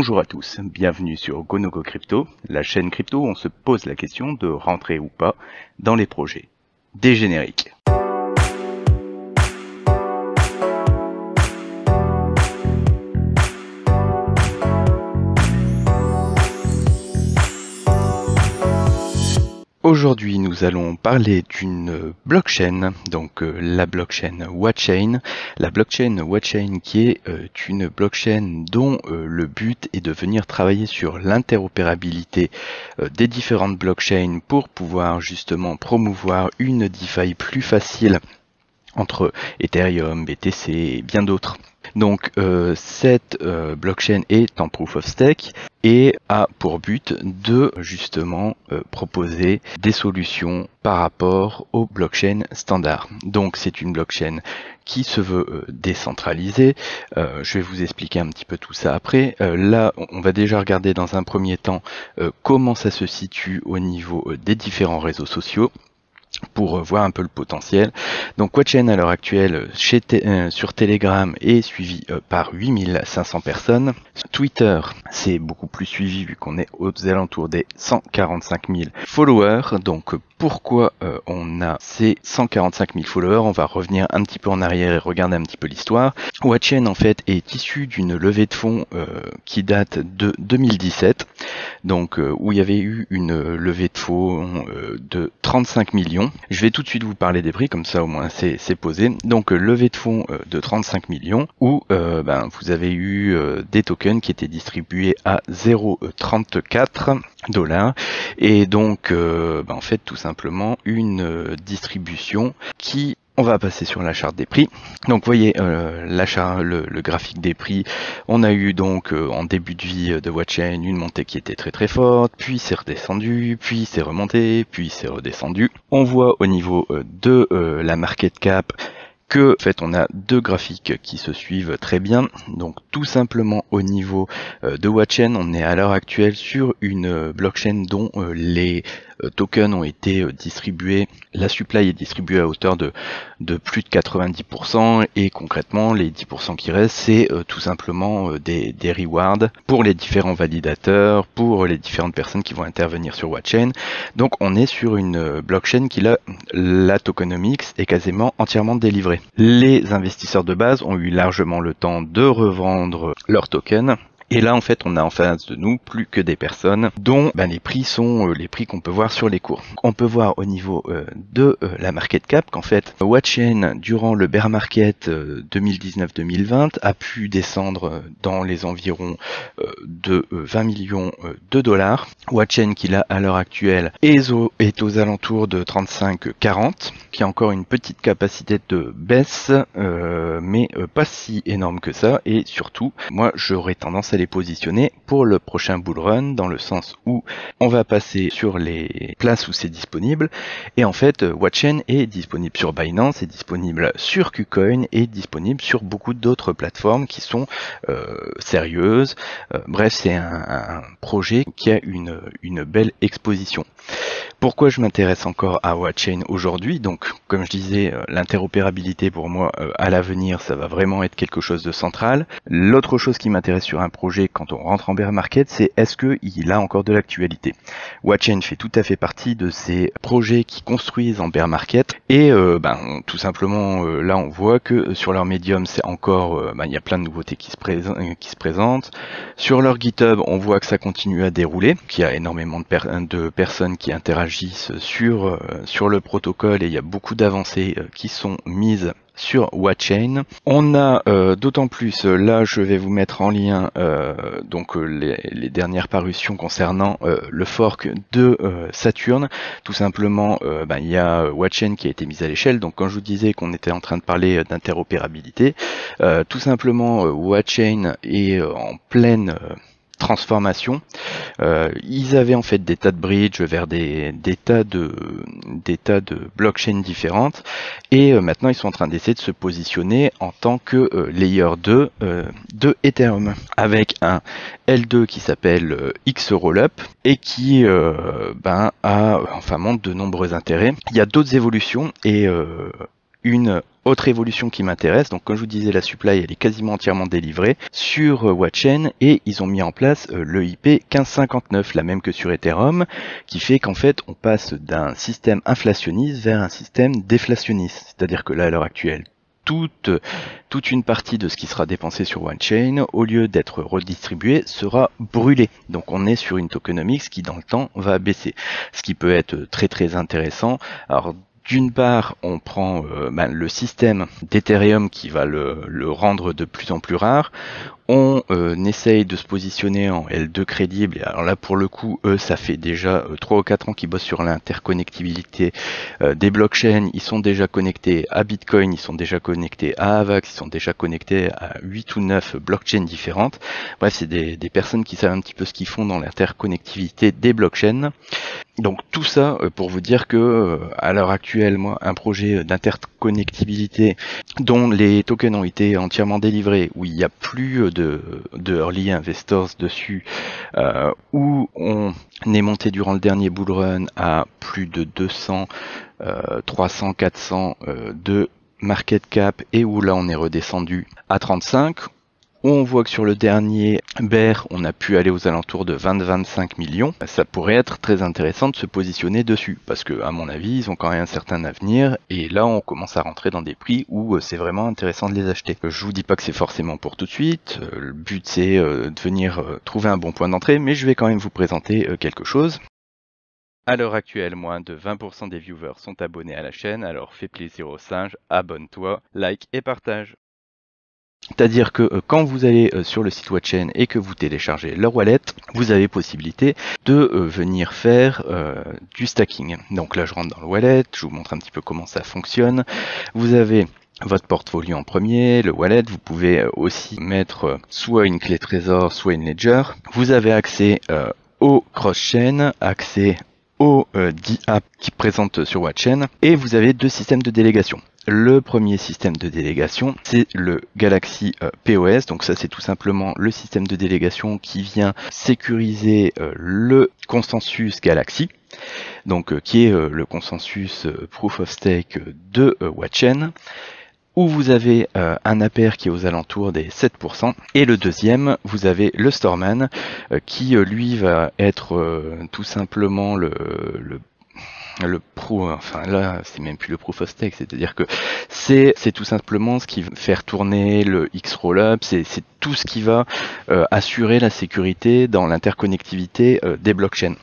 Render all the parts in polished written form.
Bonjour à tous, bienvenue sur GoNoGo Crypto, la chaîne crypto où on se pose la question de rentrer ou pas dans les projets. Des génériques. Aujourd'hui, nous allons parler d'une blockchain, donc la blockchain Wachain. La blockchain Wachain qui est une blockchain dont le but est de venir travailler sur l'interopérabilité des différentes blockchains pour pouvoir justement promouvoir une DeFi plus facile entre Ethereum, BTC et bien d'autres. Donc cette blockchain est en Proof of Stake et a pour but de justement proposer des solutions par rapport aux blockchains standards. Donc c'est une blockchain qui se veut décentralisée. Je vais vous expliquer un petit peu tout ça après. Là, on va déjà regarder dans un premier temps comment ça se situe au niveau des différents réseaux sociaux, pour voir un peu le potentiel. Donc Wachain à l'heure actuelle sur Telegram est suivi par 8500 personnes. Twitter c'est beaucoup plus suivi vu qu'on est aux alentours des 145 000 followers. Donc pourquoi on a ces 145 000 followers? On va revenir un petit peu en arrière et regarder un petit peu l'histoire. Wachain en fait est issu d'une levée de fonds qui date de 2017, donc où il y avait eu une levée de fonds de 35 millions. Je vais tout de suite vous parler des prix, comme ça au moins c'est posé. Donc levée de fonds de 35 millions où vous avez eu des tokens qui étaient distribués à 0,34 $, et donc en fait tout simplement une distribution qui... On va passer sur la charte des prix. Donc vous voyez le graphique des prix. On a eu donc en début de vie de Wachain une montée qui était très forte, puis c'est redescendu, puis c'est remonté, puis c'est redescendu. On voit au niveau de la market cap que en fait on a deux graphiques qui se suivent très bien. Donc tout simplement au niveau de Wachain, on est à l'heure actuelle sur une blockchain dont les tokens ont été distribués, la supply est distribuée à hauteur de plus de 90%, et concrètement les 10% qui restent c'est tout simplement des rewards pour les différents validateurs, pour les différentes personnes qui vont intervenir sur Wachain. Donc on est sur une blockchain qui la tokenomics est quasiment entièrement délivrée. Les investisseurs de base ont eu largement le temps de revendre leurs tokens. Et là, en fait, on a en face de nous plus que des personnes dont les prix sont les prix qu'on peut voir sur les cours. On peut voir au niveau de la market cap qu'en fait, Wachain, durant le bear market 2019-2020, a pu descendre dans les environs de 20 millions de dollars. Wachain, qui là, à l'heure actuelle, est aux alentours de 35-40, qui a encore une petite capacité de baisse, mais pas si énorme que ça. Et surtout, moi, j'aurais tendance à les positionner pour le prochain bull run, dans le sens où on va passer sur les places où c'est disponible, et en fait Wachain est disponible sur Binance, est disponible sur KuCoin, et disponible sur beaucoup d'autres plateformes qui sont sérieuses. Bref, c'est un projet qui a une belle exposition. Pourquoi je m'intéresse encore à Wachain aujourd'hui? Donc comme je disais, l'interopérabilité pour moi à l'avenir ça va vraiment être quelque chose de central. L'autre chose qui m'intéresse sur un projet quand on rentre en bear market, c'est est-ce qu'il a encore de l'actualité. Wachain fait tout à fait partie de ces projets qui construisent en bear market, et tout simplement là on voit que sur leur Medium c'est encore il y a plein de nouveautés qui se présentent. Sur leur GitHub on voit que ça continue à dérouler, qu'il y a énormément de personnes qui interagissent sur le protocole, et il y a beaucoup d'avancées qui sont mises sur Wachain. On a d'autant plus, là je vais vous mettre en lien les dernières parutions concernant le fork de Saturn. Tout simplement, il y a Wachain qui a été mise à l'échelle. Donc quand je vous disais qu'on était en train de parler d'interopérabilité, tout simplement Wachain est en pleine transformation. Ils avaient en fait des tas de bridges vers des tas de blockchains différentes, et maintenant ils sont en train d'essayer de se positionner en tant que layer 2 de Ethereum, avec un L2 qui s'appelle X Rollup, et qui montre de nombreux intérêts. Il y a d'autres évolutions, et Une autre évolution qui m'intéresse, donc comme je vous disais, la supply elle est quasiment entièrement délivrée sur WatchChain et ils ont mis en place le IP 1559, la même que sur Ethereum, qui fait qu'en fait on passe d'un système inflationniste vers un système déflationniste. C'est-à-dire que là à l'heure actuelle, toute une partie de ce qui sera dépensé sur OneChain, au lieu d'être redistribué, sera brûlé. Donc on est sur une tokenomics qui dans le temps va baisser. Ce qui peut être très très intéressant. Alors d'une part, on prend le système d'Ethereum qui va le rendre de plus en plus rare. On essaye de se positionner en L2 crédible. Et alors là, pour le coup, eux, ça fait déjà 3 ou 4 ans qu'ils bossent sur l'interconnectivité des blockchains. Ils sont déjà connectés à Bitcoin, ils sont déjà connectés à Avax, ils sont déjà connectés à 8 ou 9 blockchains différentes. Bref, c'est des personnes qui savent un petit peu ce qu'ils font dans l'interconnectivité des blockchains. Donc tout ça pour vous dire que à l'heure actuelle, moi, un projet d'interconnectivité dont les tokens ont été entièrement délivrés, où il n'y a plus de early investors dessus, où on est monté durant le dernier bull run à plus de 200, 300, 400 de market cap, et où là on est redescendu à 35. On voit que sur le dernier bear, on a pu aller aux alentours de 20-25 millions. Ça pourrait être très intéressant de se positionner dessus, parce que à mon avis, ils ont quand même un certain avenir, et là on commence à rentrer dans des prix où c'est vraiment intéressant de les acheter. Je vous dis pas que c'est forcément pour tout de suite, le but c'est de venir trouver un bon point d'entrée, mais je vais quand même vous présenter quelque chose. À l'heure actuelle, moins de 20% des viewers sont abonnés à la chaîne, alors fais plaisir aux singes, abonne-toi, like et partage. C'est-à-dire que quand vous allez sur le site WatchChain et que vous téléchargez leur wallet, vous avez possibilité de venir faire du stacking. Donc là, je rentre dans le wallet, je vous montre un petit peu comment ça fonctionne. Vous avez votre portfolio en premier, le wallet, vous pouvez aussi mettre soit une clé trésor, soit une ledger. Vous avez accès au cross-chain, accès au DApp qui présente sur WatchChain, et vous avez 2 systèmes de délégation. Le premier système de délégation, c'est le Galaxy POS. Donc ça, c'est tout simplement le système de délégation qui vient sécuriser le consensus Galaxy, donc qui est le consensus Proof of Stake de WatchChain, où vous avez un APR qui est aux alentours des 7%. Et le deuxième, vous avez le Storeman, qui lui va être tout simplement le pro, enfin là c'est même plus le proof of stake, c'est-à-dire que c'est tout simplement ce qui va faire tourner le X-Rollup, c'est tout ce qui va assurer la sécurité dans l'interconnectivité des blockchains,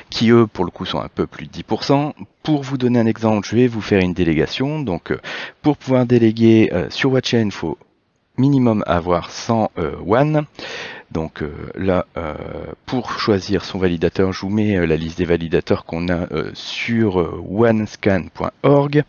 qui eux pour le coup sont un peu plus de 10%. Pour vous donner un exemple, je vais vous faire une délégation. Donc pour pouvoir déléguer sur WatchChain, il faut minimum avoir 100 WAN. Donc là, pour choisir son validateur, je vous mets la liste des validateurs qu'on a sur onescan.org,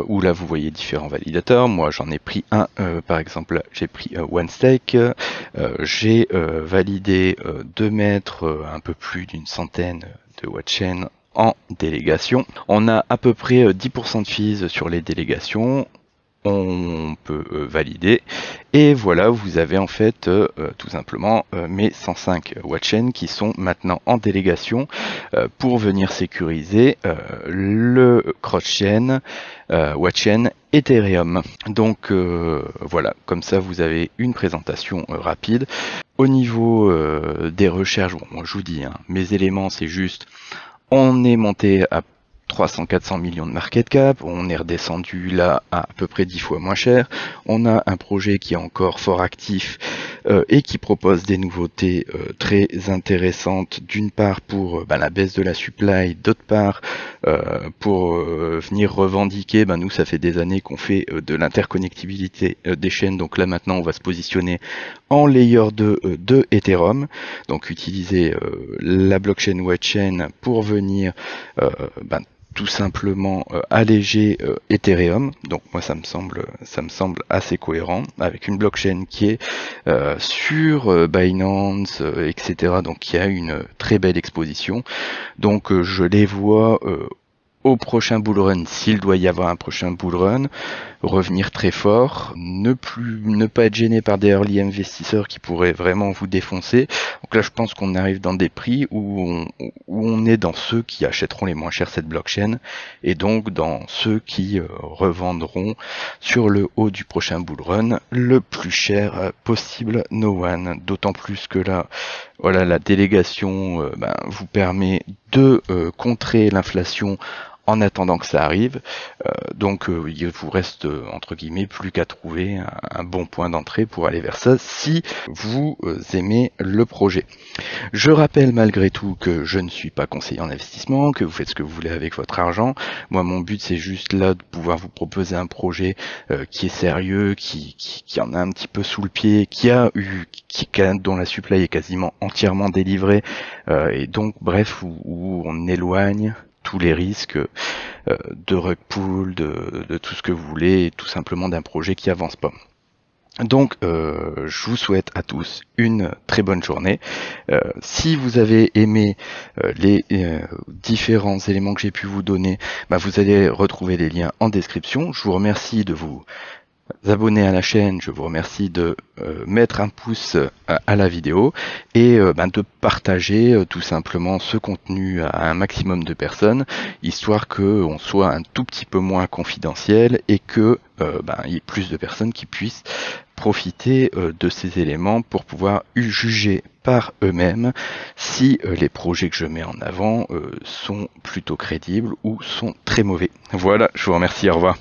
où là vous voyez différents validateurs. Moi j'en ai pris un, par exemple j'ai pris OneStake, j'ai validé 2 mètres, un peu plus d'une centaine de WatchChain en délégation. On a à peu près 10% de fees sur les délégations. On peut valider, et voilà, vous avez en fait tout simplement mes 105 WatchChain qui sont maintenant en délégation pour venir sécuriser le cross-chain WatchChain Ethereum. Donc voilà, comme ça vous avez une présentation rapide. Au niveau des recherches, bon, moi je vous dis, hein, mes éléments c'est juste, on est monté à 300-400 millions de market cap, on est redescendu là à peu près 10 fois moins cher, on a un projet qui est encore fort actif et qui propose des nouveautés très intéressantes, d'une part pour la baisse de la supply, d'autre part pour venir revendiquer, nous ça fait des années qu'on fait de l'interconnectivité des chaînes, donc là maintenant on va se positionner en layer 2 de Ethereum, donc utiliser la blockchain WatchChain pour venir tout simplement alléger Ethereum. Donc moi ça me semble assez cohérent avec une blockchain qui est sur Binance, etc. Donc qui a une très belle exposition. Donc je les vois au prochain bull run, s'il doit y avoir un prochain bull run, revenir très fort, ne pas être gêné par des early investisseurs qui pourraient vraiment vous défoncer. Donc là, je pense qu'on arrive dans des prix où on est dans ceux qui achèteront les moins chers cette blockchain, et donc dans ceux qui revendront sur le haut du prochain bull run le plus cher possible, no one. D'autant plus que là, voilà, la délégation vous permet de contrer l'inflation en attendant que ça arrive. Donc il vous reste entre guillemets plus qu'à trouver un bon point d'entrée pour aller vers ça si vous aimez le projet. Je rappelle malgré tout que je ne suis pas conseiller en investissement, que vous faites ce que vous voulez avec votre argent. Moi, mon but, c'est juste là de pouvoir vous proposer un projet qui est sérieux, qui en a un petit peu sous le pied, dont la supply est quasiment entièrement délivrée, et donc bref, où on éloigne tous les risques de rug pull, de tout ce que vous voulez, et tout simplement d'un projet qui avance pas. Donc, je vous souhaite à tous une très bonne journée. Si vous avez aimé les différents éléments que j'ai pu vous donner, vous allez retrouver les liens en description. Je vous remercie de vous abonner à la chaîne, je vous remercie de mettre un pouce à la vidéo et de partager tout simplement ce contenu à un maximum de personnes, histoire qu'on soit un tout petit peu moins confidentiel et que il y ait plus de personnes qui puissent profiter de ces éléments pour pouvoir juger par eux-mêmes si les projets que je mets en avant sont plutôt crédibles ou sont très mauvais. Voilà, je vous remercie, au revoir.